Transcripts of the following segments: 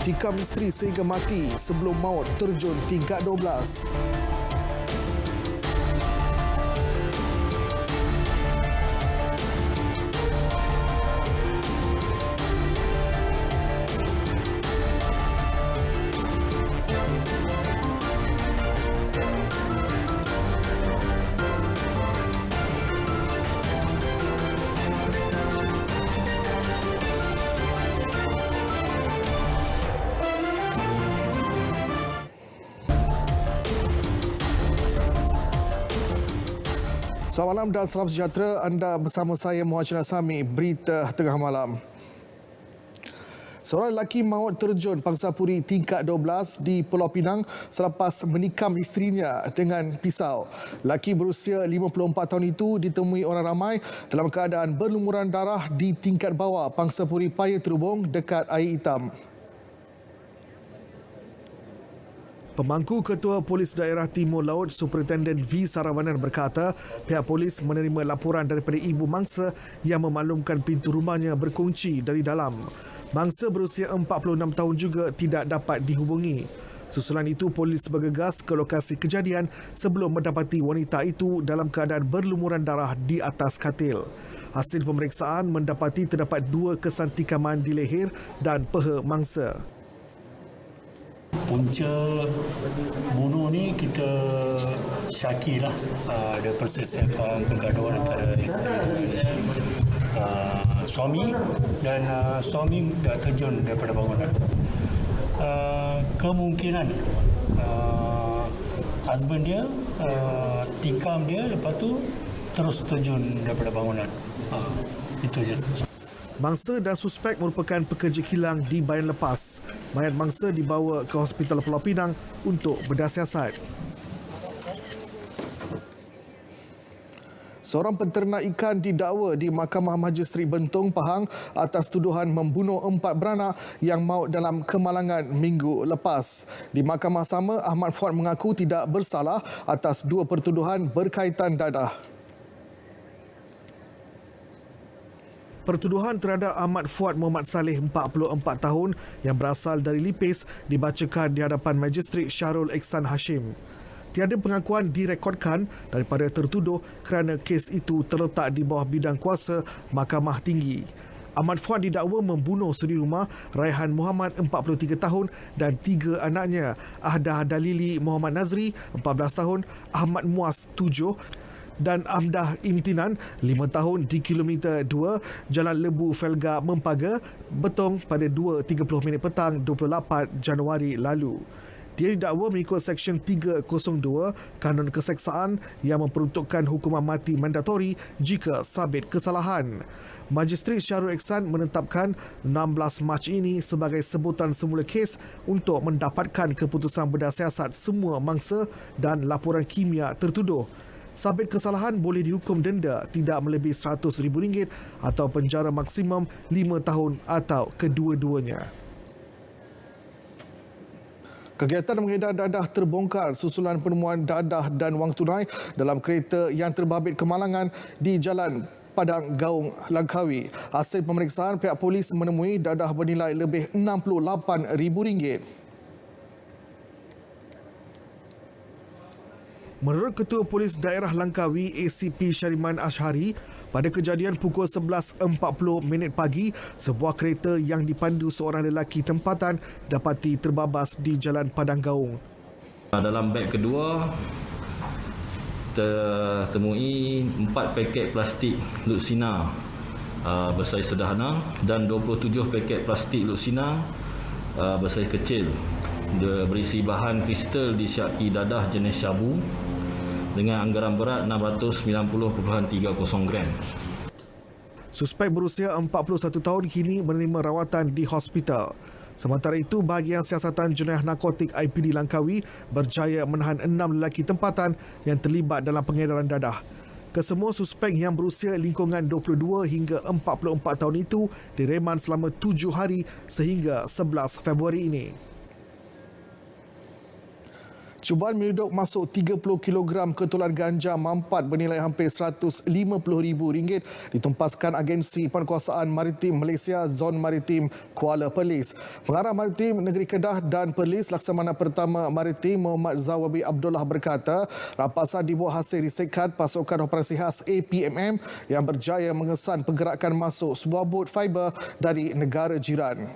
tikam isteri sehingga mati sebelum maut terjun tingkat 12. Selamat malam dan salam sejahtera. Anda bersama saya Muhajir Nasami, Berita Tengah Malam. Seorang lelaki maut terjun pangsapuri tingkat 12 di Pulau Pinang selepas menikam isterinya dengan pisau. Lelaki berusia 54 tahun itu ditemui orang ramai dalam keadaan berlumuran darah di tingkat bawah pangsapuri Paya Terubong dekat Air Hitam. Pemangku Ketua Polis Daerah Timur Laut Superintendent V. Saravanan berkata pihak polis menerima laporan daripada ibu mangsa yang memaklumkan pintu rumahnya berkunci dari dalam. Mangsa berusia 46 tahun juga tidak dapat dihubungi. Susulan itu, polis bergegas ke lokasi kejadian sebelum mendapati wanita itu dalam keadaan berlumuran darah di atas katil. Hasil pemeriksaan mendapati terdapat 2 kesan tikaman di leher dan peha mangsa. Punca bunuh ni kita syakilah ada persesiapan pergaduhan antara isteri suami dan suami dah terjun daripada bangunan. Kemungkinan husband dia tikam dia, lepas tu terus terjun daripada bangunan. Itu je. Mangsa dan suspek merupakan pekerja kilang di Bayan Lepas. Mayat mangsa dibawa ke Hospital Pulau Pinang untuk bedah siasat. Seorang penternak ikan didakwa di Mahkamah Majistret Bentong, Pahang atas tuduhan membunuh 4 beranak yang maut dalam kemalangan minggu lepas. Di mahkamah sama, Ahmad Fuad mengaku tidak bersalah atas 2 pertuduhan berkaitan dadah. Pertuduhan terhadap Ahmad Fuad Muhammad Saleh, 44 tahun, yang berasal dari Lipis, dibacakan di hadapan Magistrate Syahrul Ihsan Hashim. Tiada pengakuan direkodkan daripada tertuduh kerana kes itu terletak di bawah bidang kuasa Mahkamah Tinggi. Ahmad Fuad didakwa membunuh suri rumah Raihan Muhammad, 43 tahun, dan 3 anaknya, Ahdah Dalili Muhammad Nazri, 14 tahun, Ahmad Muaz, 7, dan Amdah Imtinan, 5 tahun, di Kilometer 2 Jalan Lebu Felga Mempaga, Betong pada 2.30 petang 28 Januari lalu. Dia didakwa mengikut Seksyen 302 Kanun Keseksaan yang memperuntukkan hukuman mati mandatori jika sabit kesalahan. Majistret Syahrul Ihsan menetapkan 16 Mac ini sebagai sebutan semula kes untuk mendapatkan keputusan bedah siasat semua mangsa dan laporan kimia tertuduh. Sabit kesalahan boleh dihukum denda tidak melebihi RM100,000 atau penjara maksimum 5 tahun atau kedua-duanya. Kegiatan mengedar dadah terbongkar susulan penemuan dadah dan wang tunai dalam kereta yang terbabit kemalangan di Jalan Padang Gaung, Langkawi. Hasil pemeriksaan, pihak polis menemui dadah bernilai lebih RM68,000. Menurut Ketua Polis Daerah Langkawi ACP Syariman Ashari, pada kejadian pukul 11.40 pagi, sebuah kereta yang dipandu seorang lelaki tempatan dapati terbabas di Jalan Padang Gaung. Dalam beg kedua, tertemui 4 paket plastik Luxina bersaiz sederhana dan 27 paket plastik Luxina bersaiz kecil. Dia berisi bahan kristal disyaki dadah jenis syabu dengan anggaran berat 690.30 gram. Suspek berusia 41 tahun kini menerima rawatan di hospital. Sementara itu, bahagian siasatan jenayah narkotik IPD Langkawi berjaya menahan 6 lelaki tempatan yang terlibat dalam pengedaran dadah. Kesemua suspek yang berusia lingkungan 22 hingga 44 tahun itu direman selama 7 hari sehingga 11 Februari ini. Cubaan menyedok masuk 30 kg ketulan ganja mampat bernilai hampir RM150,000 ditumpaskan Agensi Penguasaan Maritim Malaysia Zon Maritim Kuala Perlis. Pengarah Maritim Negeri Kedah dan Perlis Laksamana Pertama Maritim Muhammad Zawabi Abdullah berkata, rampasan dibuat hasil risetkan pasukan operasi khas APMM yang berjaya mengesan pergerakan masuk sebuah bot fiber dari negara jiran.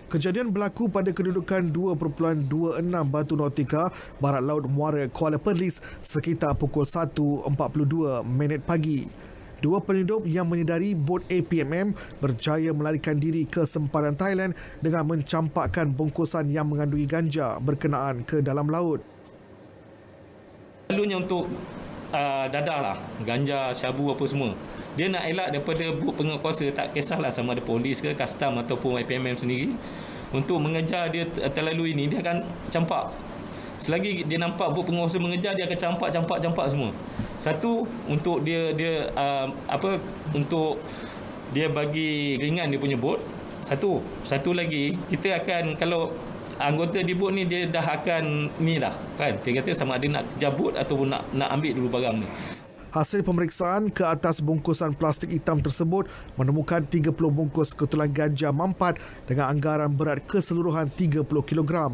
Kejadian berlaku pada kedudukan 2.26 Batu Nautika, Barat Laut Muara Kuala Perlis sekitar pukul 1.42 pagi. Dua penyelundup yang menyedari bot APMM berjaya melarikan diri ke sempadan Thailand dengan mencampakkan bungkusan yang mengandungi ganja berkenaan ke dalam laut. Selalunya untuk dadah lah, ganja, syabu apa semua. Dia nak elak daripada bot penguasa, tak kisahlah sama ada polis ke, custom ataupun APMM sendiri. Untuk mengejar dia terlalu ini, dia akan campak. Selagi dia nampak bot penguasa mengejar, dia akan campak semua. Satu, untuk dia untuk dia bagi ringan dia punya bot. Satu lagi, kita akan, kalau anggota di bot ni dia dah akan ni dah kan, dia kata sama ada nak kejar bot ataupun nak ambil dulu barang ni. Hasil pemeriksaan ke atas bungkusan plastik hitam tersebut menemukan 30 bungkus ketulan ganja mampat dengan anggaran berat keseluruhan 30 kg.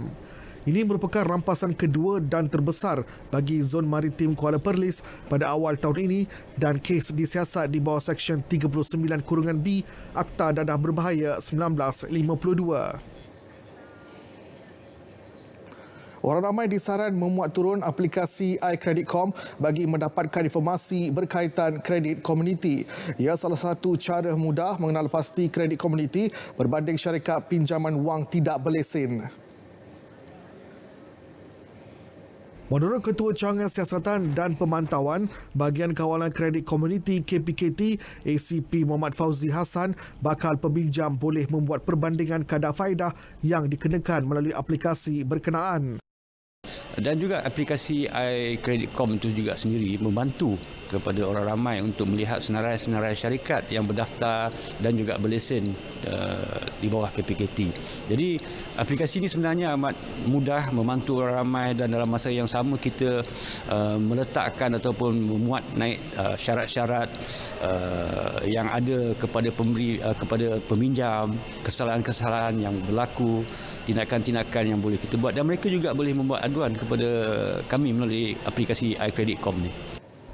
Ini merupakan rampasan kedua dan terbesar bagi Zon Maritim Kuala Perlis pada awal tahun ini dan kes disiasat di bawah Seksyen 39(B) Akta Dadah Berbahaya 1952. Orang ramai disaran memuat turun aplikasi iCreditCom bagi mendapatkan informasi berkaitan kredit komuniti. Ia salah satu cara mudah mengenal pasti kredit komuniti berbanding syarikat pinjaman wang tidak berlesen. Menurut Ketua Cawangan Siasatan dan Pemantauan Bahagian Kawalan Kredit Komuniti KPKT ACP Muhammad Fauzi Hassan, bakal peminjam boleh membuat perbandingan kadar faedah yang dikenakan melalui aplikasi berkenaan. Dan juga aplikasi iCreditCom itu juga sendiri membantu kepada orang ramai untuk melihat senarai-senarai syarikat yang berdaftar dan juga berlesen di bawah KPKT. Jadi aplikasi ini sebenarnya amat mudah membantu orang ramai dan dalam masa yang sama kita meletakkan ataupun memuat naik syarat-syarat yang ada kepada pemberi, kepada peminjam, kesalahan-kesalahan yang berlaku, tindakan-tindakan yang boleh kita buat, dan mereka juga boleh membuat aduan kepada kami melalui aplikasi iCreditCom ni.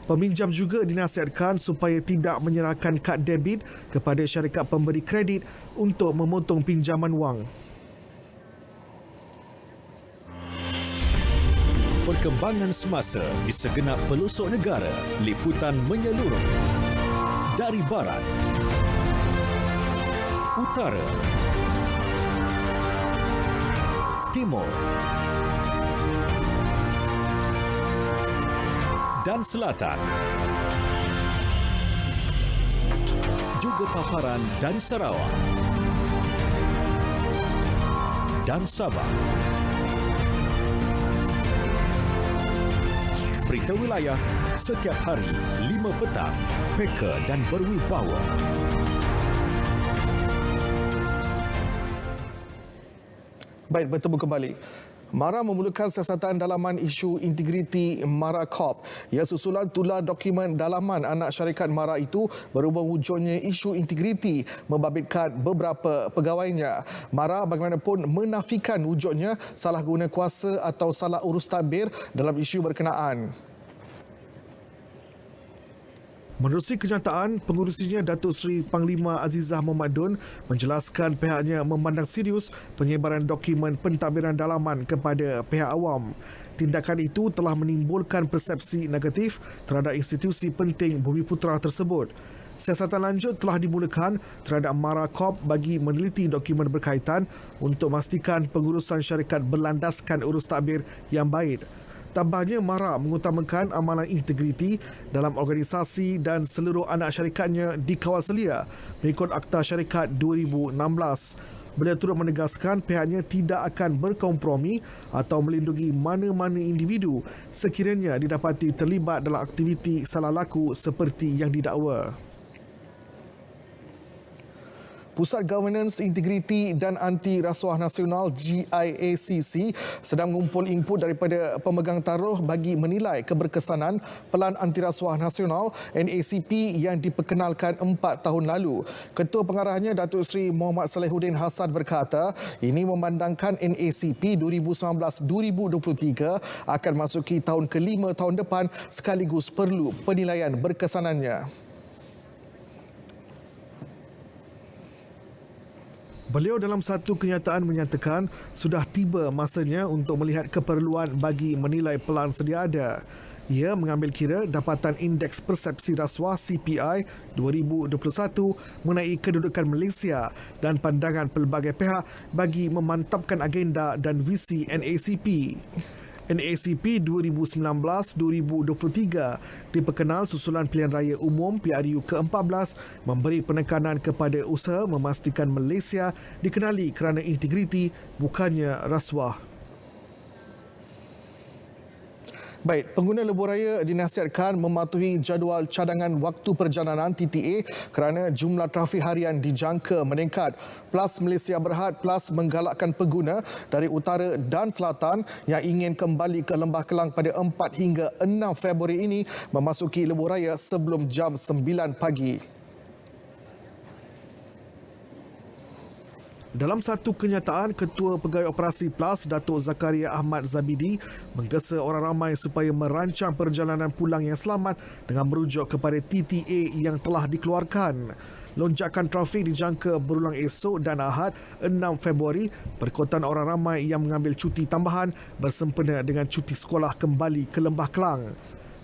Peminjam juga dinasihatkan supaya tidak menyerahkan kad debit kepada syarikat pemberi kredit untuk memotong pinjaman wang. Perkembangan semasa di segenap pelosok negara, liputan menyeluruh dari barat, utara, timur dan selatan. Juga paparan dari Sarawak dan Sabah. Berita wilayah setiap hari 5 petang, peka dan berwibawa. Baik, bertemu kembali. MARA memulakan siasatan dalaman isu integriti MARA Corp. Ia susulan tular dokumen dalaman anak syarikat MARA itu berhubung wujudnya isu integriti membabitkan beberapa pegawainya. MARA bagaimanapun menafikan wujudnya salah guna kuasa atau salah urus tadbir dalam isu berkenaan. Menerusi kenyataan, pengurusinya Datuk Seri Panglima Azizah Mohamad Dun menjelaskan pihaknya memandang serius penyebaran dokumen pentadbiran dalaman kepada pihak awam. Tindakan itu telah menimbulkan persepsi negatif terhadap institusi penting Bumiputera tersebut. Siasatan lanjut telah dimulakan terhadap MARA Corp bagi meneliti dokumen berkaitan untuk memastikan pengurusan syarikat berlandaskan urus tadbir yang baik. Tambahnya, MARA mengutamakan amalan integriti dalam organisasi dan seluruh anak syarikatnya dikawal selia mengikut Akta Syarikat 2016. Beliau turut menegaskan pihaknya tidak akan berkompromi atau melindungi mana-mana individu sekiranya didapati terlibat dalam aktiviti salah laku seperti yang didakwa. Pusat Governance, Integriti dan Anti Rasuah Nasional GIACC sedang mengumpul input daripada pemegang taruh bagi menilai keberkesanan Pelan Anti Rasuah Nasional NACP yang diperkenalkan 4 tahun lalu. Ketua Pengarahnya Datuk Seri Muhammad Salihuddin Hasan berkata, ini memandangkan NACP 2019-2023 akan masuki tahun ke-5 tahun depan sekaligus perlu penilaian berkesanannya. Beliau dalam satu kenyataan menyatakan sudah tiba masanya untuk melihat keperluan bagi menilai pelan sedia ada. Ia mengambil kira dapatan Indeks Persepsi Rasuah CPI 2021 mengenai kedudukan Malaysia dan pandangan pelbagai pihak bagi memantapkan agenda dan visi NACP. NACP 2019-2023 diperkenal susulan pilihan raya umum PRU ke-14 memberi penekanan kepada usaha memastikan Malaysia dikenali kerana integriti bukannya rasuah. Baik, pengguna lebuhraya dinasihatkan mematuhi jadual cadangan waktu perjalanan TTA kerana jumlah trafik harian dijangka meningkat. Plus Malaysia Berhad Plus menggalakkan pengguna dari utara dan selatan yang ingin kembali ke Lembah Kelang pada 4 hingga 6 Februari ini memasuki lebuhraya sebelum jam 9 pagi. Dalam satu kenyataan, Ketua Pegawai Operasi Plus Datuk Zakaria Ahmad Zabidi menggesa orang ramai supaya merancang perjalanan pulang yang selamat dengan merujuk kepada TTA yang telah dikeluarkan. Lonjakan trafik dijangka berulang esok dan Ahad 6 Februari berikutan orang ramai yang mengambil cuti tambahan bersempena dengan cuti sekolah kembali ke Lembah Kelang.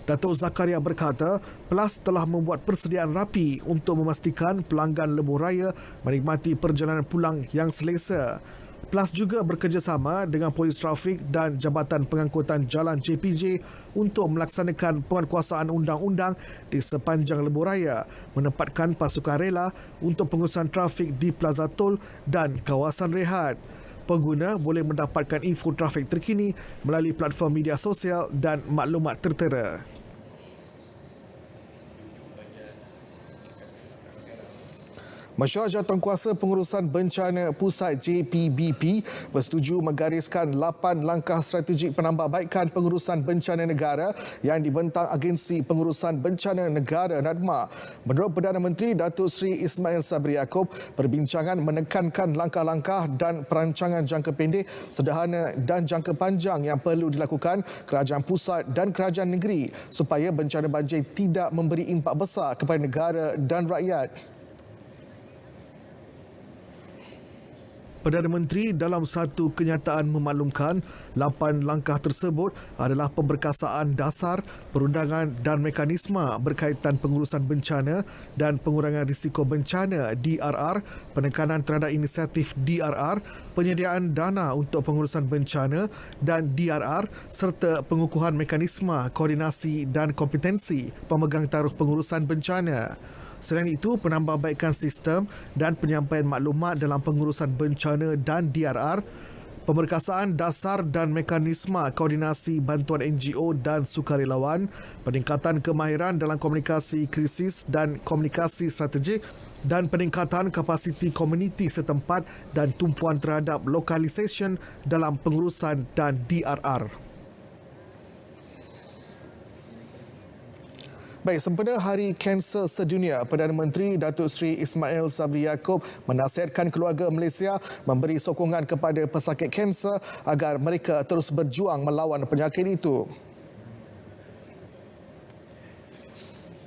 Datuk Zakaria berkata, Plus telah membuat persediaan rapi untuk memastikan pelanggan lebuhraya menikmati perjalanan pulang yang selesa. Plus juga bekerjasama dengan Polis Trafik dan Jabatan Pengangkutan Jalan JPJ untuk melaksanakan penguatkuasaan undang-undang di sepanjang lebuhraya, menempatkan pasukan rela untuk pengurusan trafik di Plaza Tol dan kawasan rehat. Pengguna boleh mendapatkan info trafik terkini melalui platform media sosial dan maklumat tertera. Mesyuarat Jawatankuasa Pengurusan Bencana Pusat JPBP bersetuju menggariskan 8 langkah strategik penambahbaikan pengurusan bencana negara yang dibentang Agensi Pengurusan Bencana Negara NADMA. Menurut Perdana Menteri Datuk Seri Ismail Sabri Yaakob, perbincangan menekankan langkah-langkah dan perancangan jangka pendek, sederhana dan jangka panjang yang perlu dilakukan kerajaan pusat dan kerajaan negeri supaya bencana banjir tidak memberi impak besar kepada negara dan rakyat. Perdana Menteri dalam satu kenyataan memaklumkan 8 langkah tersebut adalah pemberkasaan dasar, perundangan dan mekanisme berkaitan pengurusan bencana dan pengurangan risiko bencana DRR, penekanan terhadap inisiatif DRR, penyediaan dana untuk pengurusan bencana dan DRR serta pengukuhan mekanisme koordinasi dan kompetensi pemegang taruh pengurusan bencana. Selain itu, penambahbaikan sistem dan penyampaian maklumat dalam pengurusan bencana dan DRR, pemberkasaan dasar dan mekanisme koordinasi bantuan NGO dan sukarelawan, peningkatan kemahiran dalam komunikasi krisis dan komunikasi strategik, dan peningkatan kapasiti komuniti setempat dan tumpuan terhadap lokalisation dalam pengurusan dan DRR. Baik, sempena Hari Kanser Sedunia, Perdana Menteri Datuk Seri Ismail Sabri Yaakob menasihatkan keluarga Malaysia memberi sokongan kepada pesakit kanser agar mereka terus berjuang melawan penyakit itu.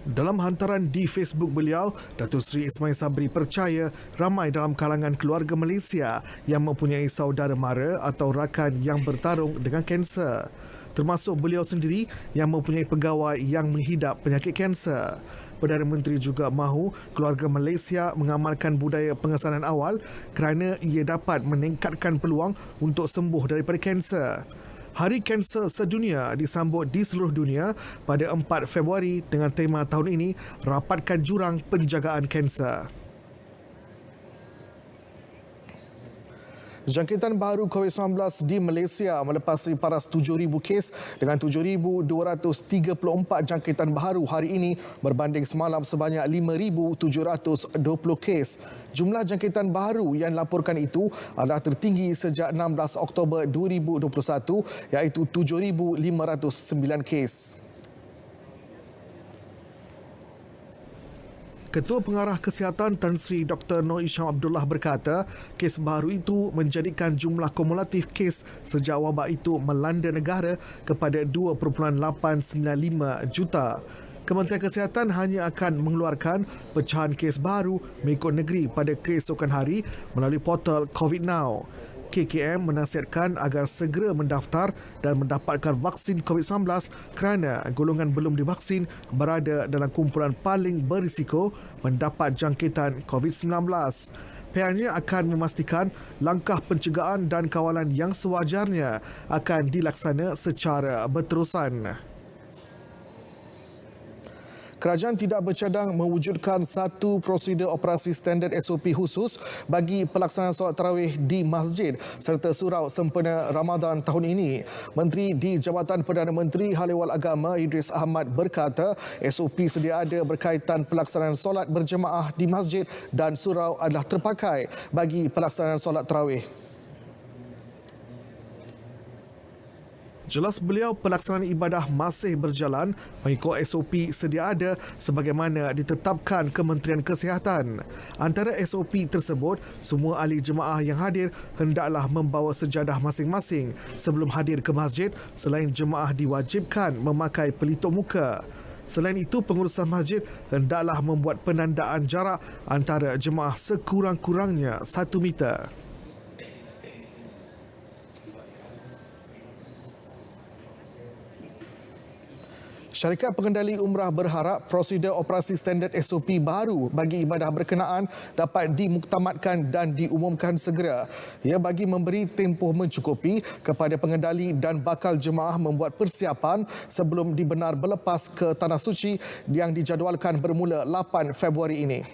Dalam hantaran di Facebook beliau, Datuk Seri Ismail Sabri percaya ramai dalam kalangan keluarga Malaysia yang mempunyai saudara mara atau rakan yang bertarung dengan kanser, termasuk beliau sendiri yang mempunyai pegawai yang menghidap penyakit kanser. Perdana Menteri juga mahu keluarga Malaysia mengamalkan budaya pengesanan awal kerana ia dapat meningkatkan peluang untuk sembuh daripada kanser. Hari Kanser Sedunia disambut di seluruh dunia pada 4 Februari dengan tema tahun ini, Rapatkan Jurang Penjagaan Kanser. Jangkitan baru COVID-19 di Malaysia melepasi paras 7,000 kes dengan 7,234 jangkitan baru hari ini berbanding semalam sebanyak 5,720 kes. Jumlah jangkitan baru yang dilaporkan itu adalah tertinggi sejak 16 Oktober 2021 iaitu 7,509 kes. Ketua Pengarah Kesihatan Tan Sri Dr. Noor Isham Abdullah berkata, kes baru itu menjadikan jumlah kumulatif kes sejak wabak itu melanda negara kepada 2.895 juta. Kementerian Kesihatan hanya akan mengeluarkan pecahan kes baru mengikut negeri pada keesokan hari melalui portal COVID Now. KKM menasihatkan agar segera mendaftar dan mendapatkan vaksin COVID-19 kerana golongan belum divaksin berada dalam kumpulan paling berisiko mendapat jangkitan COVID-19. Pihaknya akan memastikan langkah pencegahan dan kawalan yang sewajarnya akan dilaksana secara berterusan. Kerajaan tidak bercadang mewujudkan satu prosedur operasi standard SOP khusus bagi pelaksanaan solat tarawih di masjid serta surau sempena Ramadan tahun ini. Menteri di Jabatan Perdana Menteri Hal Ehwal Agama Idris Ahmad berkata SOP sedia ada berkaitan pelaksanaan solat berjemaah di masjid dan surau adalah terpakai bagi pelaksanaan solat tarawih. Jelas beliau pelaksanaan ibadah masih berjalan mengikut SOP sedia ada sebagaimana ditetapkan Kementerian Kesihatan. Antara SOP tersebut, semua ahli jemaah yang hadir hendaklah membawa sejadah masing-masing sebelum hadir ke masjid selain jemaah diwajibkan memakai pelitup muka. Selain itu, pengurusan masjid hendaklah membuat penandaan jarak antara jemaah sekurang-kurangnya 1 meter. Syarikat Pengendali Umrah berharap prosedur operasi standard SOP baru bagi ibadah berkenaan dapat dimuktamadkan dan diumumkan segera. Ia bagi memberi tempoh mencukupi kepada pengendali dan bakal jemaah membuat persiapan sebelum dibenar berlepas ke Tanah Suci yang dijadualkan bermula 8 Februari ini.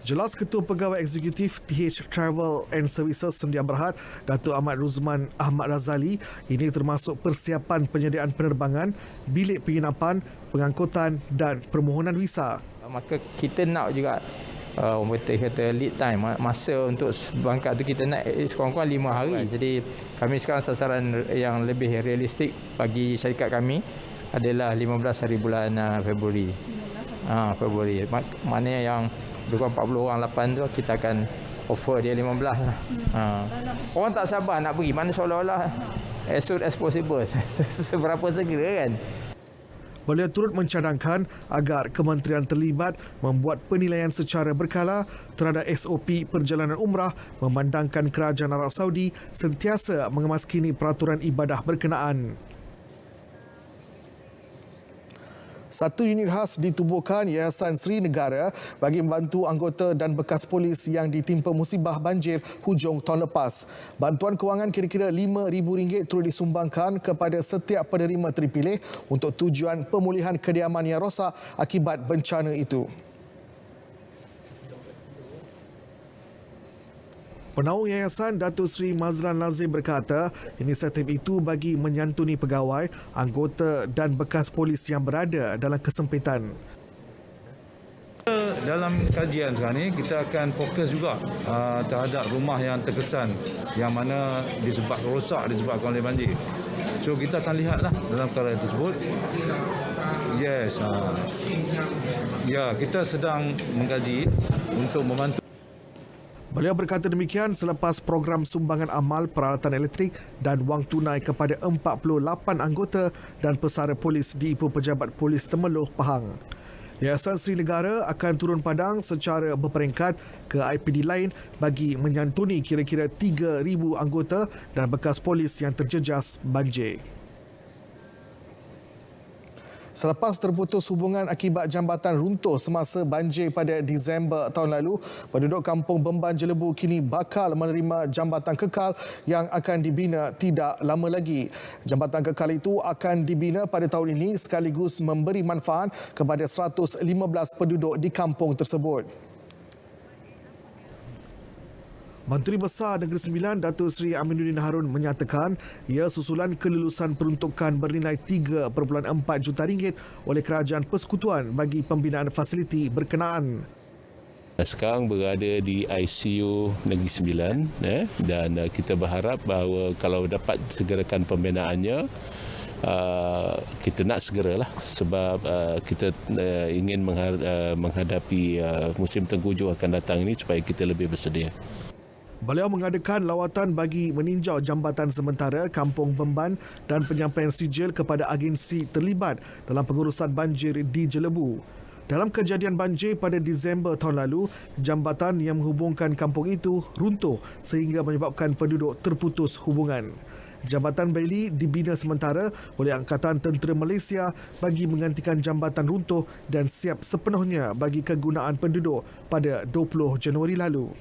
Jelas Ketua Pegawai Eksekutif TH Travel and Services Sedia Berhad, Datuk Ahmad Ruzman Ahmad Razali, ini termasuk persiapan penyediaan penerbangan, bilik penginapan, pengangkutan dan permohonan visa. Maka kita nak juga kata lead time, masa untuk berangkat tu kita nak sekurang-kurang 5 hari. Jadi kami sekarang sasaran yang lebih realistik bagi syarikat kami adalah 15 hari bulan Februari. Februari. Maknanya yang 40 orang 8 tu kita akan offer dia 15 lah. Orang tak sabar nak pergi, mana seolah-olah as soon as possible, seberapa segera kan. Beliau turut mencadangkan agar kementerian terlibat membuat penilaian secara berkala terhadap SOP perjalanan umrah memandangkan kerajaan Arab Saudi sentiasa mengemaskini peraturan ibadah berkenaan. Satu unit khas ditubuhkan Yayasan Sri Negara bagi membantu anggota dan bekas polis yang ditimpa musibah banjir hujung tahun lepas. Bantuan kewangan kira-kira RM5,000 turut disumbangkan kepada setiap penerima terpilih untuk tujuan pemulihan kediaman yang rosak akibat bencana itu. Penaung Yayasan Datuk Seri Mazlan Nazim berkata, inisiatif itu bagi menyantuni pegawai, anggota dan bekas polis yang berada dalam kesempitan. Dalam kajian sekarang ini, kita akan fokus juga terhadap rumah yang terkesan, yang mana disebabkan oleh banjir. So kita akan lihatlah dalam perkara tersebut. Yes, kita sedang mengkaji untuk membantu. Beliau berkata demikian selepas program sumbangan amal peralatan elektrik dan wang tunai kepada 48 anggota dan pesara polis di Ipoh Pejabat Polis Temeloh, Pahang. Yayasan Sri Negara akan turun padang secara berperingkat ke IPD lain bagi menyantuni kira-kira 3,000 anggota dan bekas polis yang terjejas banjir. Selepas terputus hubungan akibat jambatan runtuh semasa banjir pada Disember tahun lalu, penduduk kampung Bemban Jelebu kini bakal menerima jambatan kekal yang akan dibina tidak lama lagi. Jambatan kekal itu akan dibina pada tahun ini sekaligus memberi manfaat kepada 115 penduduk di kampung tersebut. Menteri Besar Negeri Sembilan Datuk Seri Aminuddin Harun menyatakan ia susulan kelulusan peruntukan bernilai RM3.4 juta oleh Kerajaan Persekutuan bagi pembinaan fasiliti berkenaan. Sekarang berada di ICU Negeri Sembilan dan kita berharap bahawa kalau dapat segerakan pembinaannya, kita nak segeralah sebab kita ingin menghadapi musim tengkujuh akan datang ini supaya kita lebih bersedia. Beliau mengadakan lawatan bagi meninjau jambatan sementara Kampung Bemban dan penyampaian sijil kepada agensi terlibat dalam pengurusan banjir di Jelebu. Dalam kejadian banjir pada Disember tahun lalu, jambatan yang menghubungkan kampung itu runtuh sehingga menyebabkan penduduk terputus hubungan. Jambatan Bailey dibina sementara oleh Angkatan Tentera Malaysia bagi menggantikan jambatan runtuh dan siap sepenuhnya bagi kegunaan penduduk pada 20 Januari lalu.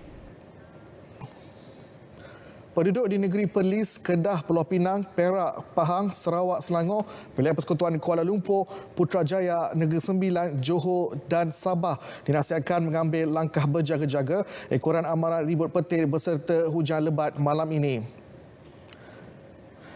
Penduduk di negeri Perlis, Kedah, Pulau Pinang, Perak, Pahang, Sarawak, Selangor, Wilayah Persekutuan Kuala Lumpur, Putrajaya, Negeri Sembilan, Johor dan Sabah dinasihatkan mengambil langkah berjaga-jaga ekoran amaran ribut petir beserta hujan lebat malam ini.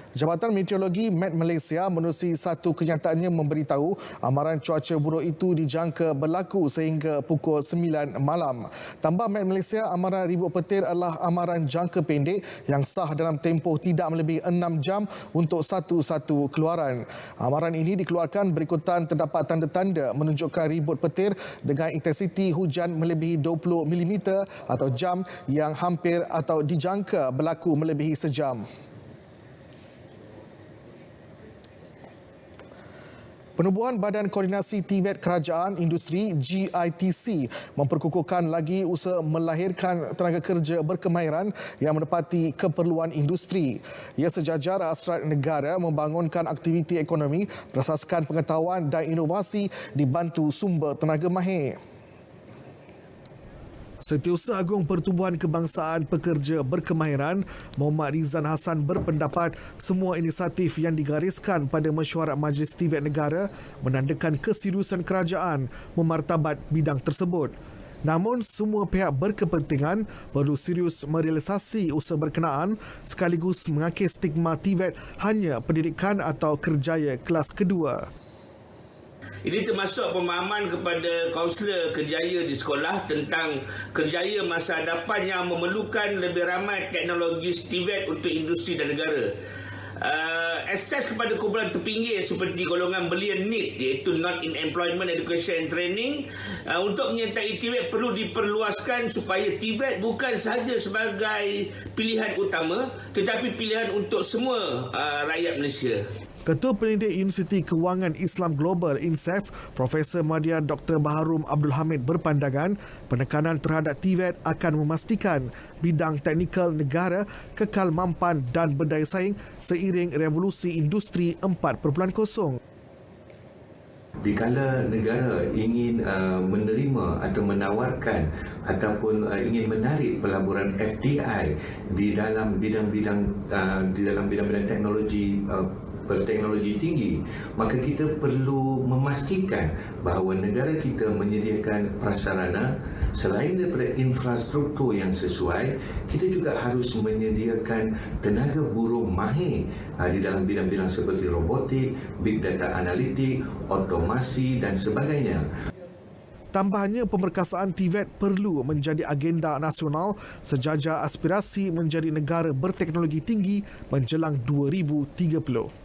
Jabatan Meteorologi Met Malaysia menerusi satu kenyataannya memberitahu amaran cuaca buruk itu dijangka berlaku sehingga pukul 9 malam. Tambah Met Malaysia, amaran ribut petir adalah amaran jangka pendek yang sah dalam tempoh tidak melebihi 6 jam untuk satu-satu keluaran. Amaran ini dikeluarkan berikutan terdapat tanda-tanda menunjukkan ribut petir dengan intensiti hujan melebihi 20 mm atau jam yang hampir atau dijangka berlaku melebihi sejam. Penubuhan Badan Koordinasi Tibet Kerajaan Industri GITC memperkukuhkan lagi usaha melahirkan tenaga kerja berkemahiran yang menepati keperluan industri. Ia sejajar hasrat negara membangunkan aktiviti ekonomi berasaskan pengetahuan dan inovasi dibantu sumber tenaga mahir. Setiausaha Agung Pertubuhan Kebangsaan Pekerja Berkemahiran Muhammad Rizan Hassan berpendapat semua inisiatif yang digariskan pada mesyuarat Majlis Tibet Negara menandakan keseriusan kerajaan memartabat bidang tersebut. Namun, semua pihak berkepentingan perlu serius merealisasi usaha berkenaan sekaligus mengakis stigma Tibet hanya pendidikan atau kerjaya kelas kedua. Ini termasuk pemahaman kepada kaunselor kerjaya di sekolah tentang kerjaya masa hadapan yang memerlukan lebih ramai teknologi Tibet untuk industri dan negara. Akses kepada kumpulan terpinggir seperti golongan belia NEET iaitu Not in Employment Education and Training untuk menyertai Tibet perlu diperluaskan supaya Tibet bukan sahaja sebagai pilihan utama tetapi pilihan untuk semua rakyat Malaysia. Ketua Penyelidik Universiti Kewangan Islam Global INSEF, Profesor Madya Dr. Baharum Abdul Hamid berpandangan penekanan terhadap Tibet akan memastikan bidang teknikal negara kekal mampan dan berdaya saing seiring revolusi industri 4.0. Dikala negara ingin menerima atau menawarkan ataupun ingin menarik pelaburan FDI di dalam bidang-bidang teknologi berteknologi tinggi, maka kita perlu memastikan bahawa negara kita menyediakan prasarana selain daripada infrastruktur yang sesuai, kita juga harus menyediakan tenaga buruh mahir di dalam bidang-bidang seperti robotik, big data analitik, otomasi dan sebagainya. Tambahnya, pemerkasaan Tibet perlu menjadi agenda nasional sejajar aspirasi menjadi negara berteknologi tinggi menjelang 2030.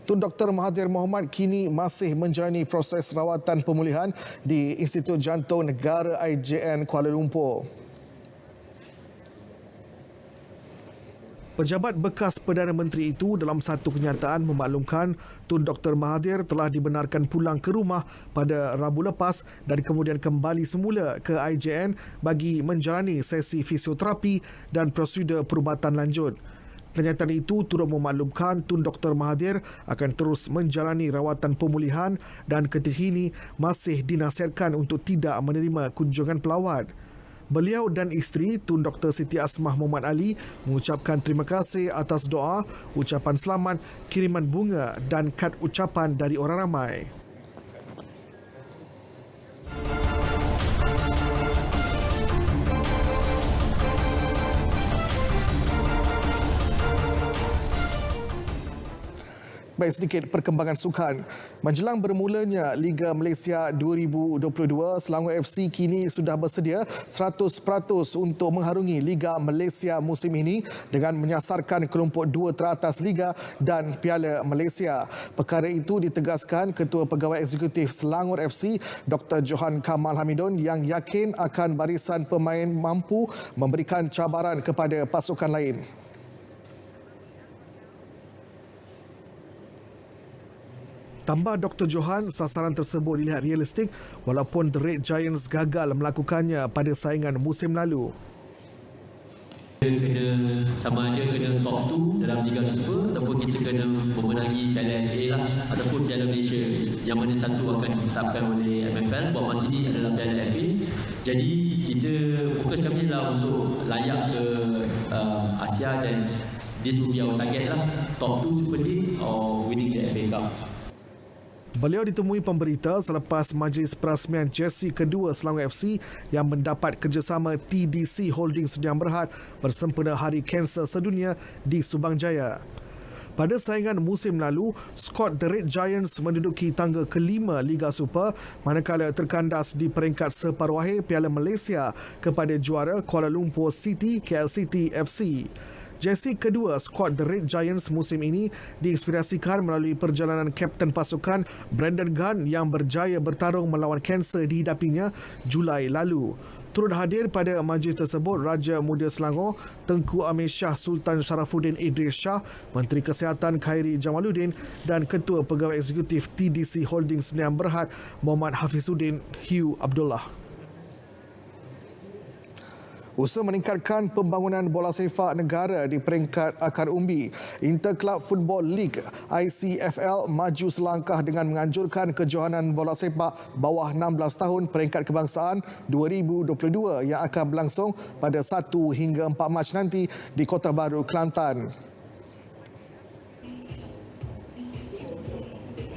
Tun Dr. Mahathir Mohamad kini masih menjalani proses rawatan pemulihan di Institut Jantung Negara IJN Kuala Lumpur. Pejabat bekas Perdana Menteri itu dalam satu kenyataan memaklumkan Tun Dr. Mahathir telah dibenarkan pulang ke rumah pada Rabu lepas dan kemudian kembali semula ke IJN bagi menjalani sesi fisioterapi dan prosedur perubatan lanjut. Kenyataan itu turut memaklumkan Tun Dr. Mahathir akan terus menjalani rawatan pemulihan dan ketika ini masih dinasihatkan untuk tidak menerima kunjungan pelawat. Beliau dan isteri Tun Dr. Siti Asmah Muhammad Ali mengucapkan terima kasih atas doa, ucapan selamat, kiriman bunga dan kad ucapan dari orang ramai. Baik, sedikit perkembangan sukan. Menjelang bermulanya Liga Malaysia 2022, Selangor FC kini sudah bersedia 100% untuk mengharungi Liga Malaysia musim ini dengan menyasarkan kelompok 2 teratas Liga dan Piala Malaysia. Perkara itu ditegaskan Ketua Pegawai Eksekutif Selangor FC, Dr. Johan Kamal Hamidon, yang yakin akan barisan pemain mampu memberikan cabaran kepada pasukan lain. Tambah Dr. Johan, sasaran tersebut dilihat realistik walaupun The Red Giants gagal melakukannya pada saingan musim lalu. Kita kena sama ada kena top 2 dalam Liga Super ataupun kita kena memenangi Piala FA lah ataupun Piala Malaysia, yang mana satu akan ditetapkan oleh MFL. Buat masa ini adalah Piala FA. Jadi kita fokus kami adalah untuk layak ke Asia, dan this will be our target lah, top 2 Super League or winning the FA Cup. Beliau ditemui pemberita selepas majlis perasmian jersey kedua Selangor FC yang mendapat kerjasama TDC Holdings Sdn Bhd bersempena Hari Kanser Sedunia di Subang Jaya. Pada saingan musim lalu, skuad The Red Giants menduduki tangga kelima Liga Super manakala terkandas di peringkat separuh akhir Piala Malaysia kepada juara Kuala Lumpur City KL City FC. Jersey kedua skuad The Red Giants musim ini diinspirasikan melalui perjalanan kapten pasukan Brandon Gunn yang berjaya bertarung melawan kanser dihidapinya Julai lalu. Turut hadir pada majlis tersebut Raja Muda Selangor Tengku Amir Shah Sultan Sharafuddin Idris Shah, Menteri Kesihatan Khairi Jamaluddin dan Ketua Pegawai Eksekutif TDC Holdings Sdn Bhd Muhammad Hafizuddin Hugh Abdullah. Usaha meningkatkan pembangunan bola sepak negara di peringkat akar umbi, Interclub Football League ICFL maju selangkah dengan menganjurkan kejohanan bola sepak bawah 16 tahun peringkat kebangsaan 2022 yang akan berlangsung pada 1 hingga 4 Mac nanti di Kota Baru, Kelantan.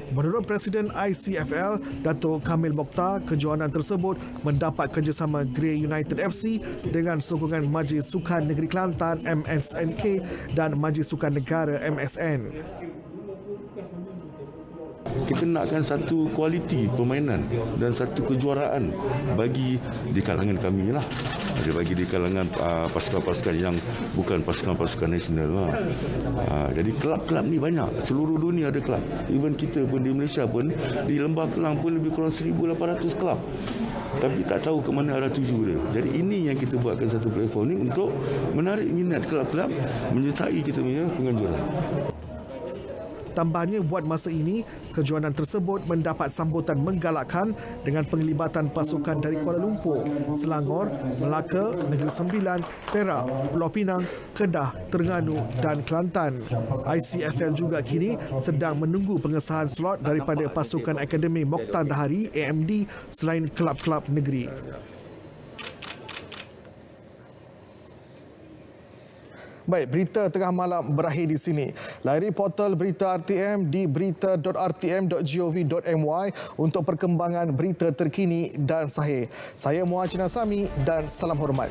Menurut Presiden ICFL, Dato' Kamil Mokhtar, kejohanan tersebut mendapat kerjasama Grey United FC dengan sokongan Majlis Sukan Negeri Kelantan MSNK dan Majlis Sukan Negara MSN. Kita nakkan satu kualiti permainan dan satu kejuaraan bagi di kalangan kami lah. Ada bagi di kalangan pasukan-pasukan yang bukan pasukan-pasukan nasional lah. Jadi kelab-kelab ni banyak. Seluruh dunia ada kelab. Even kita pun di Malaysia pun, di Lembah Kelang pun lebih kurang 1,800 kelab. Tapi tak tahu ke mana arah tuju dia. Jadi ini yang kita buatkan satu platform ni untuk menarik minat kelab-kelab menyertai kita punya penganjuran. Tambahnya, buat masa ini, kejohanan tersebut mendapat sambutan menggalakkan dengan penglibatan pasukan dari Kuala Lumpur, Selangor, Melaka, Negeri Sembilan, Perak, Pulau Pinang, Kedah, Terengganu dan Kelantan. ICFL juga kini sedang menunggu pengesahan slot daripada pasukan Akademi Mokhtar Dahari AMD selain kelab-kelab negeri. Baik, berita tengah malam berakhir di sini. Layari portal berita RTM di berita.rtm.gov.my untuk perkembangan berita terkini dan sahih. Saya Muhajir Nasami dan salam hormat.